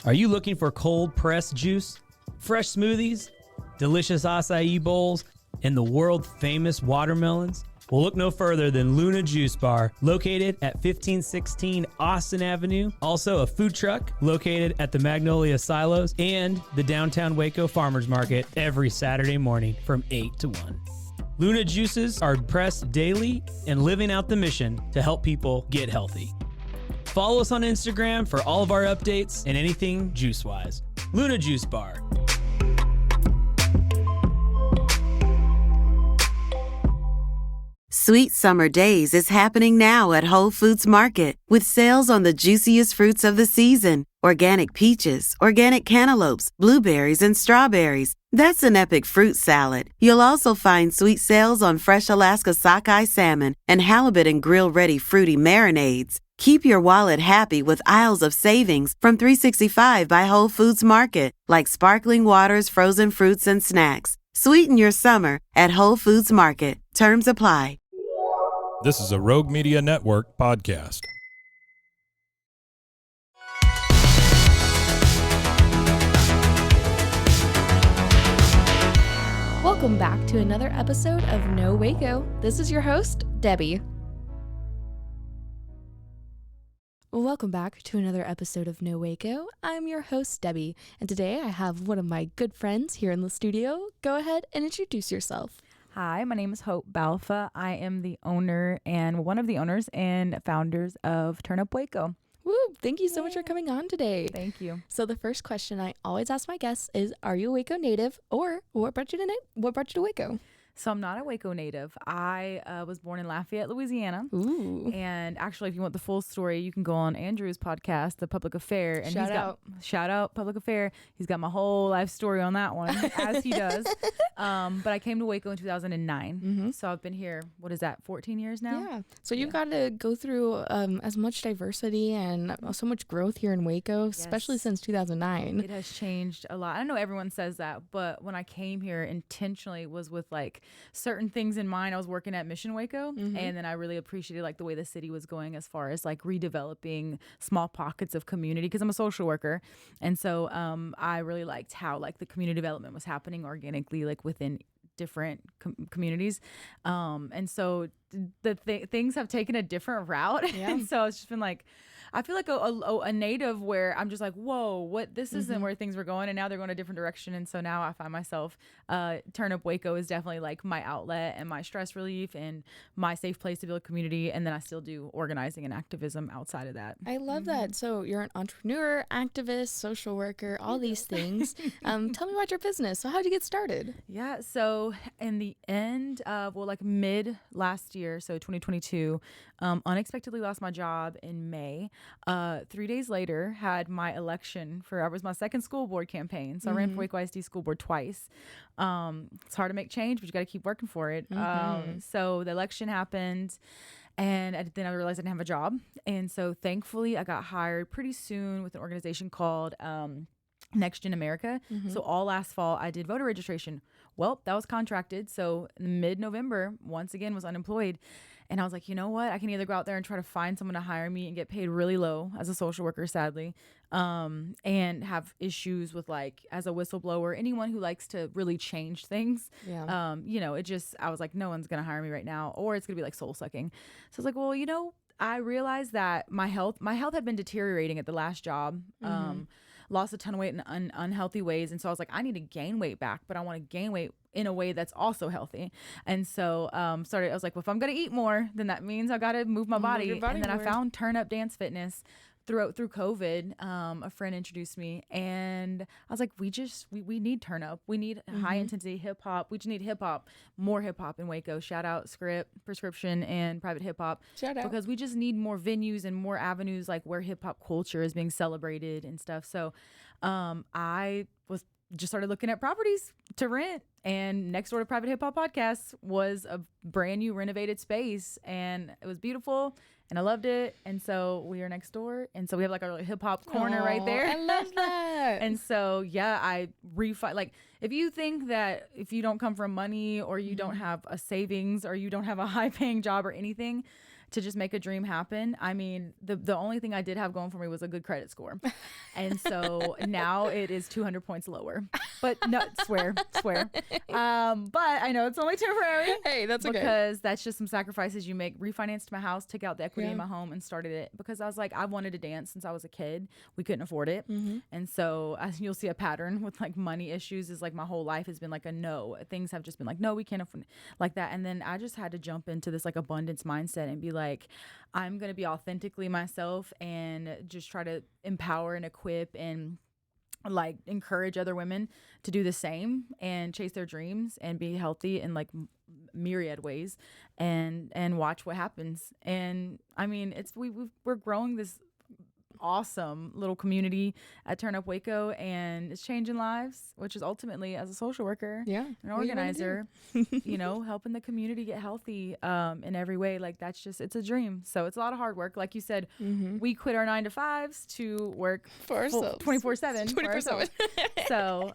Are you looking for cold pressed juice, fresh smoothies, delicious acai bowls, and the world famous watermelons? Well, look no further than Luna Juice Bar, located at 1516 Austin Avenue. Also a food truck located at the Magnolia Silos and the downtown Waco Farmers Market every Saturday morning from 8 to 1. Luna Juices are pressed daily and living out the mission to help people get healthy. Follow us on Instagram for all of our updates and anything juice-wise. Luna Juice Bar. Sweet Summer Days is happening now at Whole Foods Market with sales on the juiciest fruits of the season. Organic peaches, organic cantaloupes, blueberries, and strawberries. That's an epic fruit salad. You'll also find sweet sales on fresh Alaska sockeye salmon and halibut and grill-ready fruity marinades. Keep your wallet happy with aisles of savings from $3.65 by Whole Foods Market, like sparkling waters, frozen fruits, and snacks. Sweeten your summer at Whole Foods Market. Terms apply. This is a Rogue Media Network podcast. Welcome back to another episode of No Waco. This is your host, Debbie. Welcome back to another episode of No Waco. I'm your host, Debbie, and today I have one of my good friends here in the studio. Go ahead and introduce yourself. Hi, my name is Hope Balfa. I am the owner and one of the owners and founders of Turn Up Waco. Woo! Thank you so much for coming on today. Thank you. So the first question I always ask my guests is, are you a Waco native, or what brought you to Waco? So I'm not a Waco native. I was born in Lafayette, Louisiana. Ooh. And actually, if you want the full story, you can go on Andrew's podcast, The Public Affair. And shout out Public Affair. He's got my whole life story on that one, as he does. But I came to Waco in 2009. Mm-hmm. So I've been here, 14 years now? Yeah. So you've got to go through as much diversity and so much growth here in Waco, especially since 2009. It has changed a lot. I know everyone says that, but when I came here intentionally was with like certain things in mind. I was working at Mission Waco, and then I really appreciated like the way the city was going as far as like redeveloping small pockets of community, because I'm a social worker. And so I really liked how like the community development was happening organically, like within different communities. And so things have taken a different route. Yeah. And so it's just been like, I feel like a native where I'm just like, whoa, what, this isn't where things were going, and now they're going a different direction. And so now I find myself, Turn Up Waco is definitely like my outlet and my stress relief and my safe place to build a community. And then I still do organizing and activism outside of that. I love that. So you're an entrepreneur, activist, social worker, all these things. Tell me about your business. So how'd you get started? Yeah. So in the end of, mid last year, so 2022, unexpectedly lost my job in May. 3 days later, had my election I was my second school board campaign. So I ran for Waco ISD school board twice. It's hard to make change, but you got to keep working for it. So the election happened, and then I realized I didn't have a job. And so thankfully I got hired pretty soon with an organization called Next Gen America. So all last fall I did voter registration. Well, that was contracted. So mid-November, once again, was unemployed. And I was like, you know what? I can either go out there and try to find someone to hire me and get paid really low as a social worker, sadly, and have issues with like, as a whistleblower, anyone who likes to really change things. Yeah. I was like, no one's going to hire me right now, or it's going to be like soul sucking. So I was like, well, I realized that my health had been deteriorating at the last job. Lost a ton of weight in unhealthy ways. And so I was like, I need to gain weight back, but I want to gain weight in a way that's also healthy. And so I was like, well, if I'm going to eat more, then that means I got to move my body. And then I found Turn Up Dance Fitness through COVID. A friend introduced me, and I was like, we need turn up. We need high intensity hip hop. We just need more hip hop in Waco. Shout out Script, Prescription, and Private Hip Hop. Shout out. Because we just need more venues and more avenues like where hip hop culture is being celebrated and stuff. So I just started looking at properties to rent, and next door to Private Hip Hop Podcast was a brand new renovated space, and it was beautiful, and I loved it. And so we are next door, and so we have like our hip hop corner right there. I love that. And so I like, if you think that if you don't come from money, or you don't have a savings, or you don't have a high paying job or anything, to just make a dream happen. I mean, the only thing I did have going for me was a good credit score. And so now it is 200 points lower. But no, swear. But I know it's only temporary. Hey, that's okay. Because that's just some sacrifices you make. Refinanced my house, took out the equity in my home, and started it because I was like, I wanted to dance since I was a kid. We couldn't afford it. And so as you'll see a pattern with like money issues is like my whole life has been like a no. Things have just been like, no, we can't afford like that. And then I just had to jump into this like abundance mindset and be like, I'm going to be authentically myself and just try to empower and equip and like encourage other women to do the same and chase their dreams and be healthy in like myriad ways and watch what happens. And I mean, we're growing this awesome little community at Turn Up Waco, and it's changing lives, which is ultimately, as a social worker, an organizer, helping the community get healthy in every way. Like that's just, it's a dream. So it's a lot of hard work. Like you said, we quit our 9-to-5s to work for ourselves 24/7. 24/7. So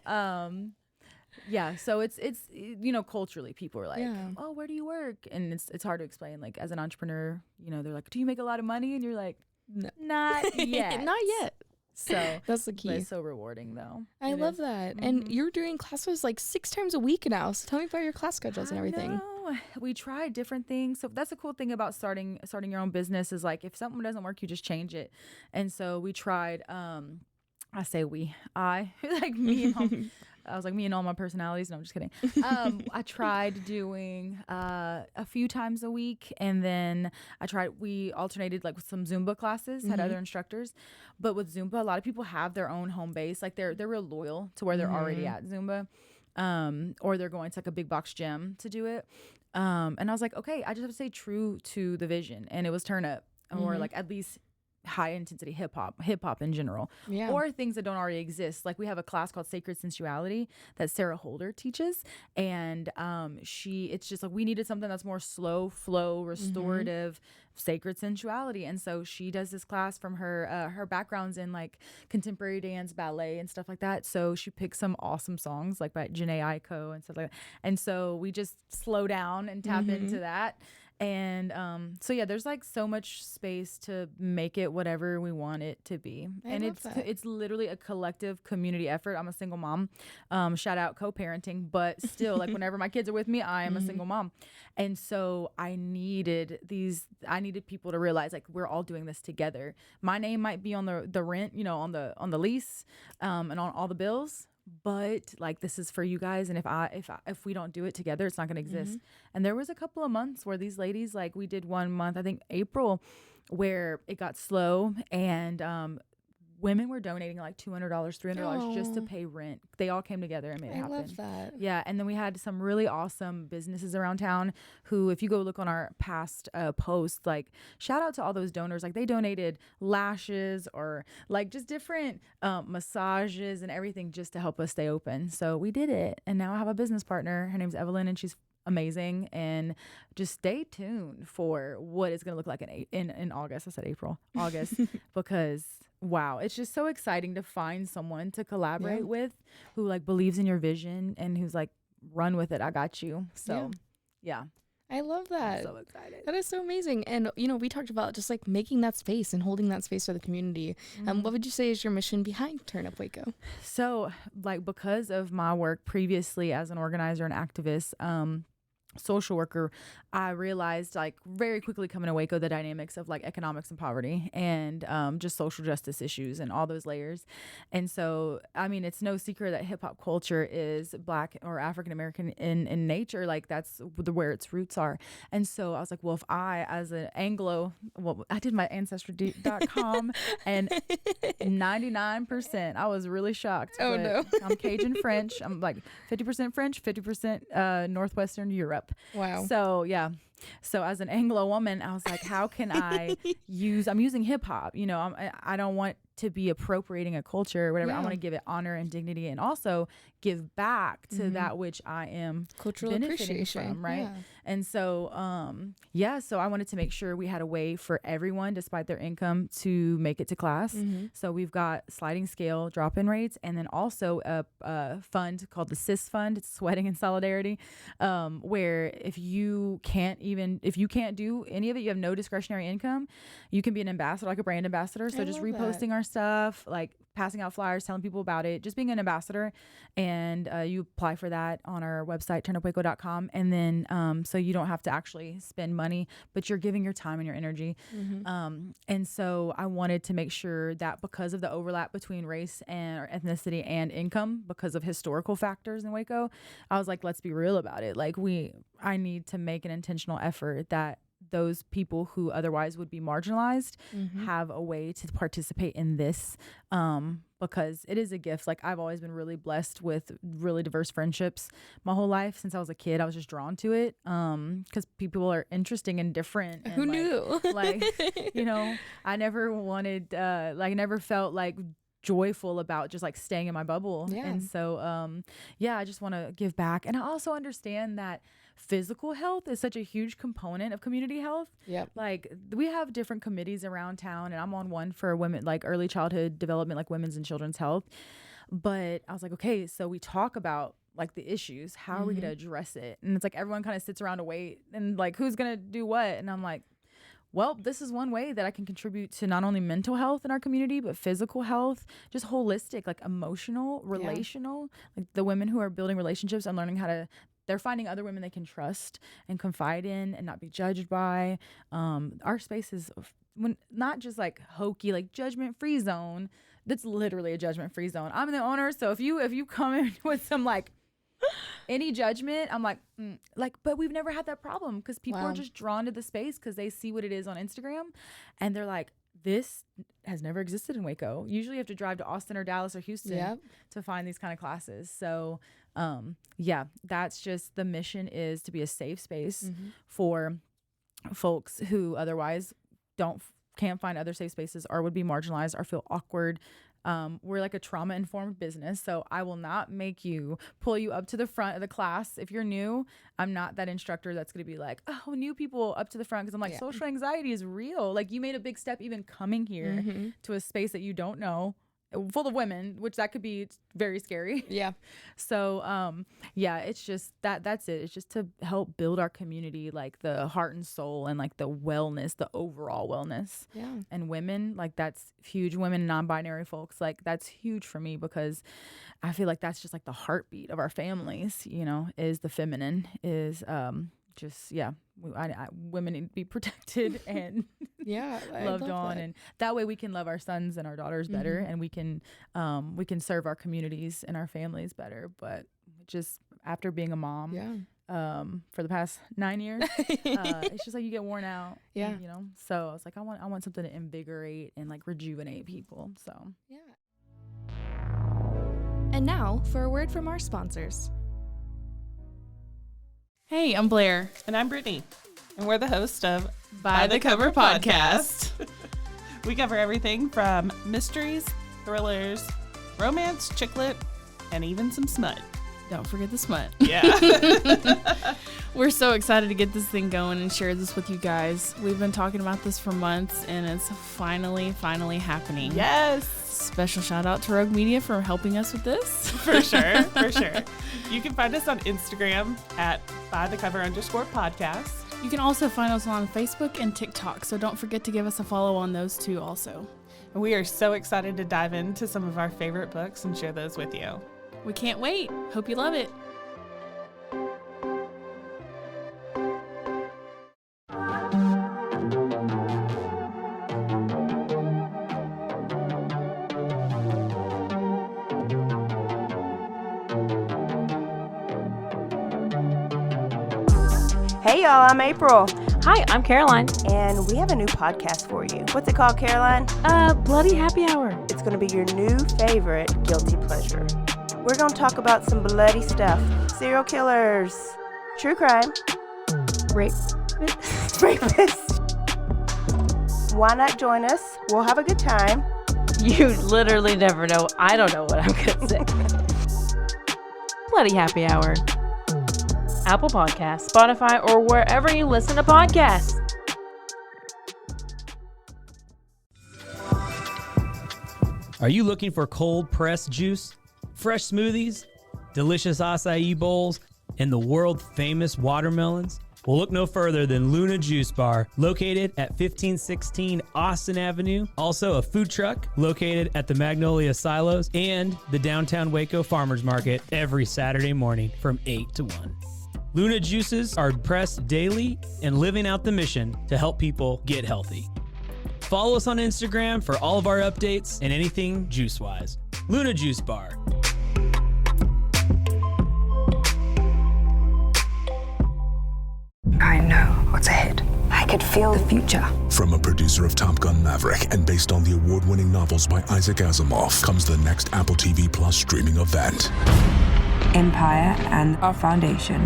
so it's culturally people are like, oh, where do you work? And it's hard to explain. Like as an entrepreneur, they're like, do you make a lot of money? And you're like, no. Not yet. Not yet. So that's the key. It's so rewarding though. I love that. And you're doing classes like 6 times a week now. So tell me about your class schedules and everything. No, we tried different things. So that's a cool thing about starting your own business is like if something doesn't work, you just change it. And so we tried I say we. I like me and mom. I was like me and all my personalities. No, I'm just kidding. I tried doing a few times a week, and then we alternated like with some Zumba classes, had other instructors. But with Zumba, a lot of people have their own home base. Like they're real loyal to where they're already at Zumba, or they're going to like a big box gym to do it. And I was like, okay, I just have to stay true to the vision, and it was turn up, or like at least high intensity hip hop in general, or things that don't already exist. Like we have a class called Sacred Sensuality that Sarah Holder teaches, and it's just like we needed something that's more slow flow, restorative, sacred sensuality. And so she does this class from her backgrounds in like contemporary dance, ballet, and stuff like that. So she picks some awesome songs like by Janae Aiko and stuff like that. And so we just slow down and tap into that. And there's like so much space to make it whatever we want it to be. And it's literally a collective community effort. I'm a single mom. Shout out co-parenting, but still like whenever my kids are with me, I am a single mom. And so I needed people to realize like we're all doing this together. My name might be on the rent, on the lease, and on all the bills. But like this is for you guys, and if we don't do it together, it's not going to exist. And there was a couple of months where these ladies, like we did one month, I think April, where it got slow, and women were donating like $200, $300 just to pay rent. They all came together and made it happen. I love that. Yeah, and then we had some really awesome businesses around town who, if you go look on our past posts, like shout out to all those donors. Like they donated lashes or like just different massages and everything just to help us stay open. So we did it, and now I have a business partner. Her name's Evelyn, and she's amazing. And just stay tuned for what it's going to look like in August. I said August because wow, it's just so exciting to find someone to collaborate with who like believes in your vision and who's like, run with it, I got you. So yeah. I love that. I'm so excited. That is so amazing. And we talked about just like making that space and holding that space for the community. What would you say is your mission behind Turn Up Waco? So like because of my work previously as an organizer and activist, social worker, I realized like very quickly coming to Waco the dynamics of like economics and poverty and just social justice issues and all those layers. And so I mean it's no secret that hip hop culture is Black or African American in nature. Like that's where its roots are. And so I was like, well, if I as an Anglo, I did my ancestry.com and 99%, I was really shocked. Oh no. I'm Cajun French. I'm like 50% French, 50% Northwestern Europe. Wow. So yeah. So as an Anglo woman, I was like, how can I'm using hip hop, I don't want to be appropriating a culture or whatever. I want to give it honor and dignity and also give back to that which I am cultural benefiting appreciation from, right? Yeah. And so so I wanted to make sure we had a way for everyone despite their income to make it to class. So we've got sliding scale drop-in rates, and then also a fund called the SIS fund. It's Sweating in Solidarity, where if you can't even if you can't do any of it, you have no discretionary income, you can be an ambassador, like a brand ambassador. So just reposting our stuff, like passing out flyers, telling people about it, just being an ambassador. And you apply for that on our website, turnupwaco.com. And then so you don't have to actually spend money, but you're giving your time and your energy. And so I wanted to make sure that because of the overlap between race and or ethnicity and income, because of historical factors in Waco, I was like, let's be real about it. Like I need to make an intentional effort that those people who otherwise would be marginalized have a way to participate in this, because it is a gift. Like I've always been really blessed with really diverse friendships my whole life. Since I was a kid, I was just drawn to it, because people are interesting and different. And Who knew? Like, you know, I never wanted, never felt like joyful about just like staying in my bubble. And so I just want to give back. And I also understand that physical health is such a huge component of community health. Like we have different committees around town, and I'm on one for women, like early childhood development, like women's and children's health. But I was like, okay, so we talk about like the issues, how are we going to address it? And it's like everyone kind of sits around to wait and like who's going to do what? And I'm like, well, this is one way that I can contribute to not only mental health in our community, but physical health, just holistic, like emotional, relational. Like the women who are building relationships and learning they're finding other women they can trust and confide in and not be judged by. Our space is not just like hokey, like judgment-free zone. That's literally a judgment-free zone. I'm the owner, so if you come in with some like any judgment, I'm like, but we've never had that problem because people are just drawn to the space because they see what it is on Instagram, and they're like, this has never existed in Waco. Usually you have to drive to Austin or Dallas or Houston to find these kind of classes. So that's just the mission, is to be a safe space for folks who otherwise can't find other safe spaces or would be marginalized or feel awkward. We're like a trauma-informed business, so I will not make you pull you up to the front of the class. If you're new, I'm not that instructor that's going to be like, oh, new people up to the front, because I'm like, social anxiety is real. Like you made a big step even coming here to a space that you don't know, full of women, which that could be very scary. So it's just that's it. It's just to help build our community, like the heart and soul and like the wellness, the overall wellness. And women, like that's huge. Women, non-binary folks, like that's huge for me, because I feel like that's just like the heartbeat of our families, you know, is the feminine, is women need to be protected and loved on, and that way we can love our sons and our daughters better, and we can serve our communities and our families better. But just after being a mom for the past 9 years, it's just like you get worn out, you know. So I was like, I want something to invigorate and like rejuvenate people. So And now for a word from our sponsors. Hey, I'm Blair. And I'm Brittany. And we're the host of By the Cover Podcast. We cover everything from mysteries, thrillers, romance, chick lit, and even some smut. Don't forget the smut. Yeah. We're so excited to get this thing going and share this with you guys. We've been talking about this for months, and it's finally happening. Yes. Special shout out to Rogue Media for helping us with this. For sure. You can find us on Instagram at bythecover_podcast. You can also find us on Facebook and TikTok, so don't forget to give us a follow on those too also. And we are so excited to dive into some of our favorite books and share those with you. We can't wait. Hope you love it. Hey y'all, I'm April, Hi, I'm Caroline. and we have a new podcast for you. What's it called, Caroline? Bloody Happy Hour. It's going to be your new favorite guilty pleasure. We're going to talk about some bloody stuff. Serial killers, true crime, Rape. rapists. Why not join us? We'll have a good time. You literally never know. I don't know what I'm going to say. Bloody Happy Hour. Apple Podcasts, Spotify, or wherever you listen to podcasts. Are you looking for cold pressed juice, fresh smoothies, delicious acai bowls, and the world famous watermelons? Well, look no further than Luna Juice Bar, located at 1516 Austin Avenue. Also a food truck located at the Magnolia Silos and the downtown Waco Farmers Market every Saturday morning from 8 to 1. Luna Juices are pressed daily and living out the mission to help people get healthy. Follow us on Instagram for all of our updates and anything juice-wise. Luna Juice Bar. I know what's ahead. I could feel the future. From a producer of Top Gun Maverick and based on the award-winning novels by Isaac Asimov comes the next Apple TV Plus streaming event. Empire and our foundation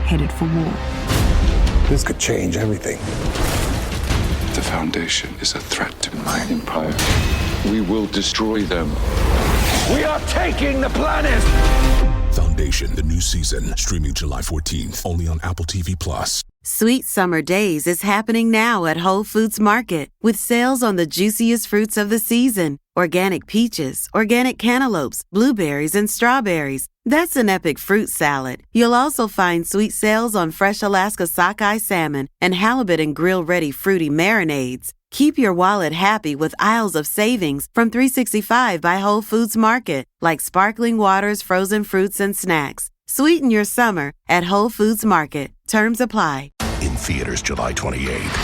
headed for war. This could change everything. The Foundation is a threat to my empire. We will destroy them. We are taking the planet! Foundation, the new season, streaming July 14th, only on Apple TV Plus. Sweet Summer Days is happening now at Whole Foods Market with sales on the juiciest fruits of the season. Organic peaches, organic cantaloupes, blueberries, and strawberries. That's an epic fruit salad. You'll also find sweet sales on fresh Alaska sockeye salmon and halibut and grill-ready fruity marinades. Keep your wallet happy with aisles of savings from $3.65 by Whole Foods Market, like sparkling waters, frozen fruits, and snacks. Sweeten your summer at Whole Foods Market. Terms apply. In theaters July 28th.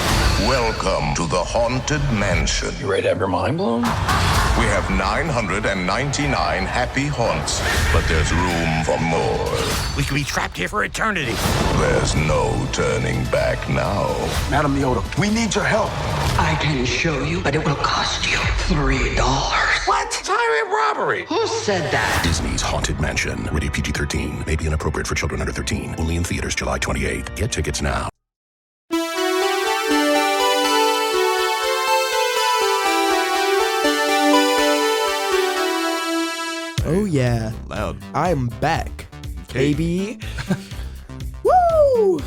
Welcome to the Haunted Mansion. You ready to have your mind blown? We have 999 happy haunts, but there's room for more. We could be trapped here for eternity. There's no turning back now. Madam Yoda, we need your help. I can show you, but it will cost you $3. What? It's highway robbery. Who said that? Disney's Haunted Mansion. Rated PG-13. May be inappropriate for children under 13. Only in theaters July 28th. Get tickets now. Oh yeah, loud. I'm back, Okay. baby. Woo!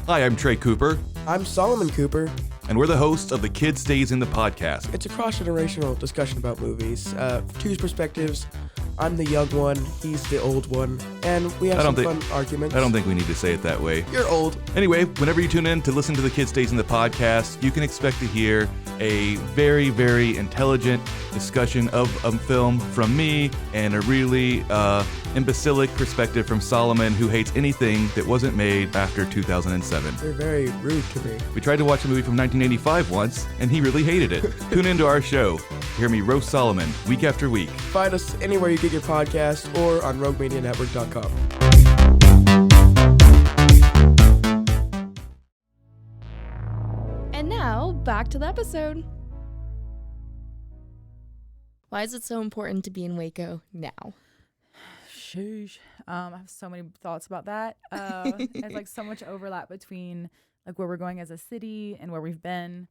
Hi, I'm Trey Cooper, I'm Solomon Cooper. and we're the hosts of the Kid Stays in the podcast. It's a cross-generational discussion about movies. Two perspectives. I'm the young one, he's the old one, and we have some fun arguments. I don't think we need to say it that way. You're old. Anyway, whenever you tune in to listen to the Kid Stays in the podcast, you can expect to hear a very, very intelligent discussion of a film from me and a really imbecilic perspective from Solomon, who hates anything that wasn't made after 2007. You're very rude to me. We tried to watch a movie from 1985 once, and he really hated it. Tune into our show. Hear me roast Solomon week after week. Find us anywhere you get your podcast or on roguemedianetwork.com. And now, back to the episode. Why is it so important to be in Waco now? Sheesh. I have so many thoughts about that. There's like so much overlap between like where we're going as a city and where we've been.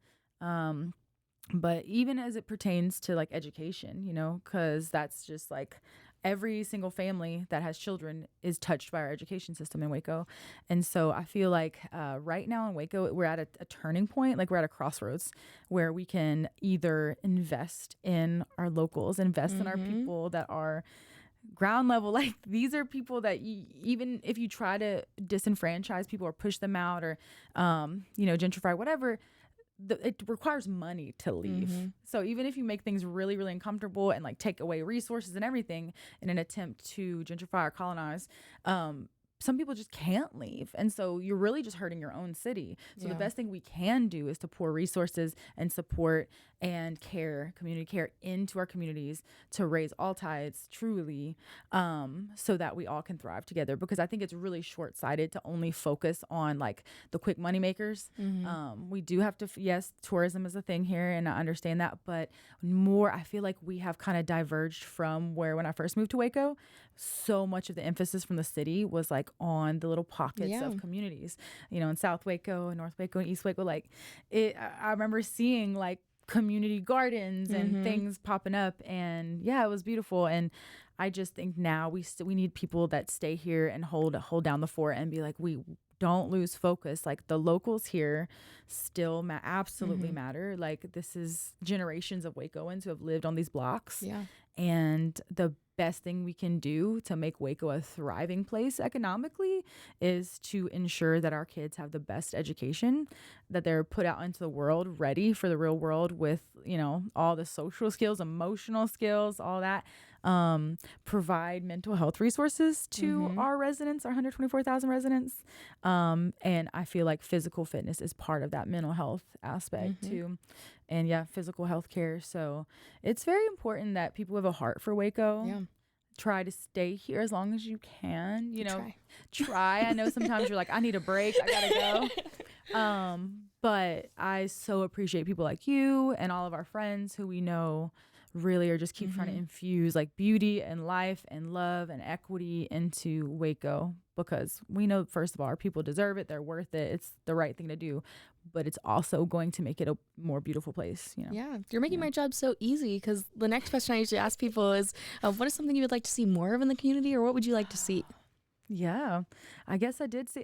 But even as it pertains to like education, you know, because that's just like every single family that has children is touched by our education system in Waco. And so I feel like right now in Waco, we're at a turning point, like we're at a crossroads where we can either invest in our locals, invest in our people that are ground level. Like these are people that even if you try to disenfranchise people or push them out or, gentrify, whatever, it requires money to leave. So even if you make things really, really uncomfortable and like take away resources and everything in an attempt to gentrify or colonize, some people just can't leave. And so you're really just hurting your own city. So the best thing we can do is to pour resources and support and care, community care into our communities to raise all tides truly, so that we all can thrive together. Because I think it's really short-sighted to only focus on like the quick money makers. We do have to, yes, tourism is a thing here and I understand that, but more, I feel like we have kind of diverged from where when I first moved to Waco, so much of the emphasis from the city was like on the little pockets of communities, you know, in South Waco and North Waco and East Waco. Like I remember seeing like community gardens and things popping up, and yeah, it was beautiful. And I just think now we need people that stay here and hold down the fort and be like, we don't lose focus. Like the locals here still absolutely matter. Like this is generations of Wacoans who have lived on these blocks. Yeah. And the best thing we can do to make Waco a thriving place economically is to ensure that our kids have the best education, that they're put out into the world ready for the real world with, you know, all the social skills, emotional skills, all that. Provide mental health resources to our residents, our 124,000 residents. And I feel like physical fitness is part of that mental health aspect too. And yeah, physical health care. So it's very important that people have a heart for Waco. Yeah. Try to stay here as long as you can, you know, try. I know sometimes you're like, I need a break. I gotta go. But I so appreciate people like you and all of our friends who we know really are just keep trying to infuse like beauty and life and love and equity into Waco, because we know, first of all, our people deserve it. They're worth it. It's the right thing to do, but it's also going to make it a more beautiful place. You know? Yeah. You're making my job so easy, because the next question I usually ask people is, what is something you would like to see more of in the community, or what would you like to see? Yeah, I guess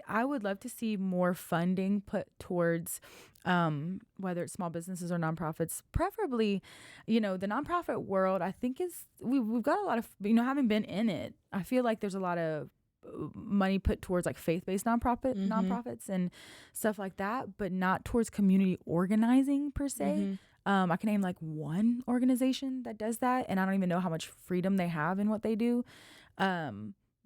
I would love to see more funding put towards whether it's small businesses or nonprofits, preferably, you know, the nonprofit world. I think we've got a lot of, you know, having been in it, I feel like there's a lot of money put towards like faith-based nonprofits and stuff like that, but not towards community organizing per se. I can name like one organization that does that, and I don't even know how much freedom they have in what they do.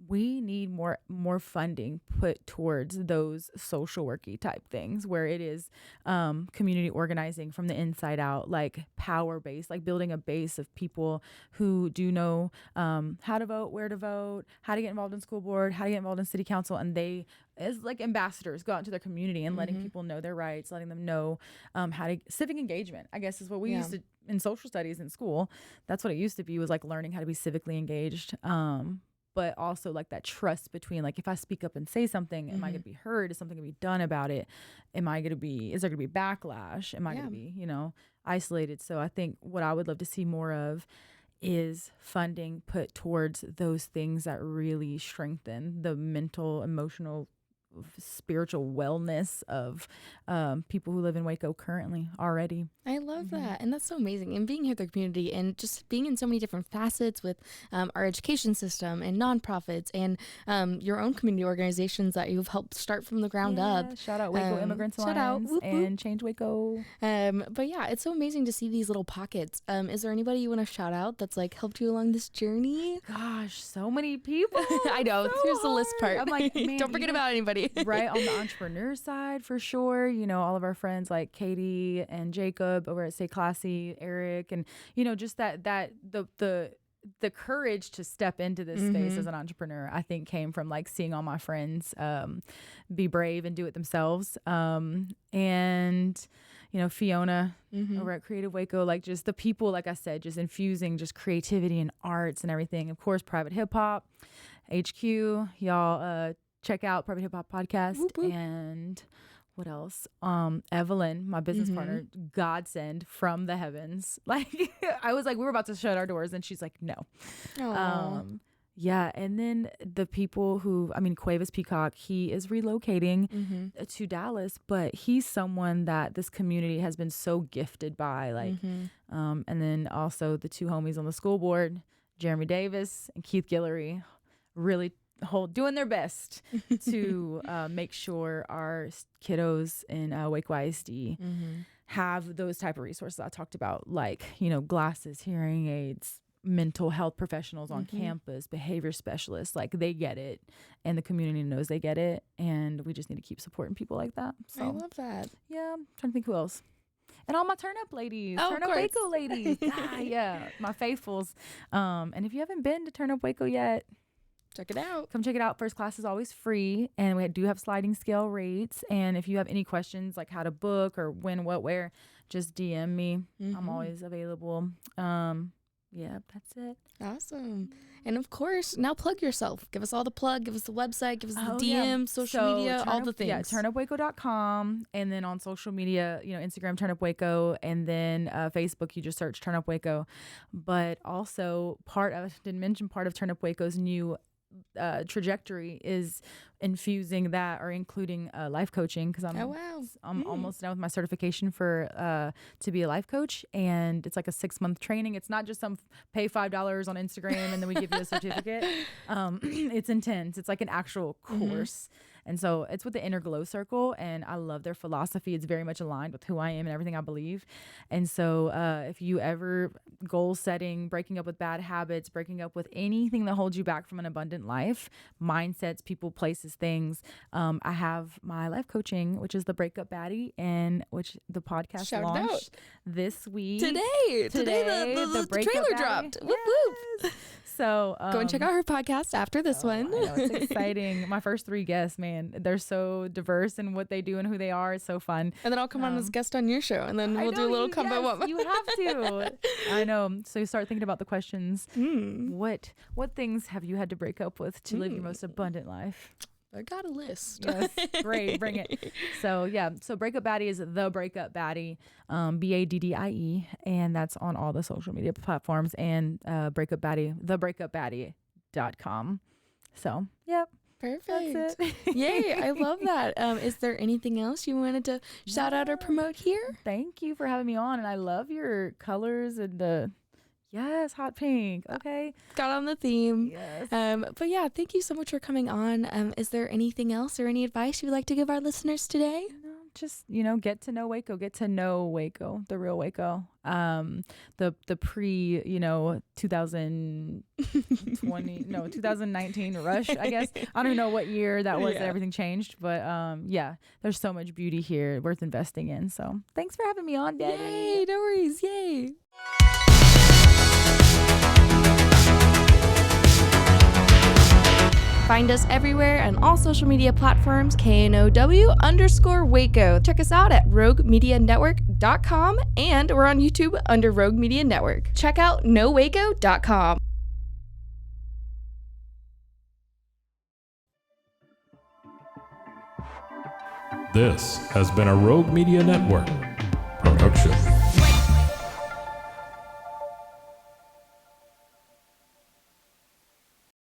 We need more funding put towards those social worky type things, where it is community organizing from the inside out, like power based, like building a base of people who do know how to vote, where to vote, how to get involved in school board, how to get involved in city council, and they, as like ambassadors, go out into their community and letting people know their rights, letting them know how to civic engagement, I guess, is what we used to in social studies in school. That's what it used to be, was like learning how to be civically engaged. But also like that trust between, like, if I speak up and say something, am I going to be heard? Is something going to be done about it? Is there going to be backlash? Am I going to be, you know, isolated? So I think what I would love to see more of is funding put towards those things that really strengthen the mental, emotional, spiritual wellness of people who live in Waco currently already. I love that. And that's so amazing. And being here with the community and just being in so many different facets with our education system and nonprofits and your own community organizations that you've helped start from the ground up. Shout out Waco Immigrants Alliance and Change Waco. But yeah, it's so amazing to see these little pockets. Is there anybody you want to shout out that's like helped you along this journey? Gosh, so many people. I know. So Here's the list part. I'm like, man, don't forget about anybody. Right, on the entrepreneur side, for sure. You know, all of our friends like Katie and Jacob over at Stay Classy, Eric, and, you know, just the courage to step into this space as an entrepreneur, I think came from like seeing all my friends be brave and do it themselves. And, you know, Fiona over at Creative Waco, like just the people, like I said, just infusing just creativity and arts and everything. Of course, Private Hip Hop, HQ, y'all check out Private Hip Hop Podcast. Whoop, whoop. And what else? Evelyn, my business partner, godsend from the heavens. Like, I was like, we were about to shut our doors, and she's like, no. Yeah, and then the people who, I mean, Cuevas Peacock, he is relocating to Dallas, but he's someone that this community has been so gifted by. Like, and then also the two homies on the school board, Jeremy Davis and Keith Guillory, really doing their best to make sure our kiddos in Waco ISD have those type of resources I talked about, like, you know, glasses, hearing aids, mental health professionals on campus, behavior specialists. Like, they get it, and the community knows they get it, and we just need to keep supporting people like that. So I love that. Yeah, I'm trying to think who else. And all my Turn Up ladies, Oh, Turn of Up course. Waco ladies. Yeah, my faithfuls. And if you haven't been to Turn Up Waco yet, check it out. Come check it out. First class is always free, and we do have sliding scale rates. And if you have any questions, like how to book or when, what, where, just DM me. I'm always available. Yeah, that's it. Awesome. And of course, now plug yourself. Give us all the plug. Give us the website. Give us the DM, social media, all the things. Yeah, turnupwaco.com. And then on social media, you know, Instagram, Turn Up Waco. And then Facebook, you just search Turn Up Waco. But also, didn't mention part of Turn Up Waco's new trajectory is infusing that or including life coaching, because I'm almost done with my certification for to be a life coach, and it's like a 6-month training. It's not just some pay $5 on Instagram and then we give you a certificate. It's intense. It's like an actual course. And so it's with the Inner Glow Circle, and I love their philosophy. It's very much aligned with who I am and everything I believe. And so if you ever goal setting, breaking up with bad habits, breaking up with anything that holds you back from an abundant life, mindsets, people, places, things, I have my life coaching, which is the Breakup Baddie, and which the podcast Shout launched out. this week. Today the trailer dropped. Whoop, whoop. So go and check out her podcast after this one. I know, it's exciting. My first 3 guests, man, they're so diverse in what they do and who they are. It's so fun. And then I'll come on as a guest on your show, and then we'll do a little combo one. You have to. I know. So you start thinking about the questions. What things have you had to break up with to live your most abundant life? I got a list. Yes, great, bring it. So yeah, so Breakup Baddie is the Breakup Baddie, BADDIE, and that's on all the social media platforms, and Breakup Baddie, thebreakupbaddie.com. So yep. Perfect. That's it. Yay, I love that. Is there anything else you wanted to shout out or promote here? Thank you for having me on, and I love your colors and the yes, hot pink. Okay. Got on the theme. Yes. But yeah, thank you so much for coming on. Is there anything else or any advice you'd like to give our listeners today? No, just, get to know Waco, the real Waco. The pre, 2019 rush, I guess. I don't know what year that was that everything changed, but yeah, there's so much beauty here worth investing in. So thanks for having me on, Daddy. Yay, no worries. Yay. Find us everywhere on all social media platforms, KNOW_Waco. Check us out at roguemedianetwork.com, and we're on YouTube under Rogue Media Network. Check out nowaco.com. This has been a Rogue Media Network production.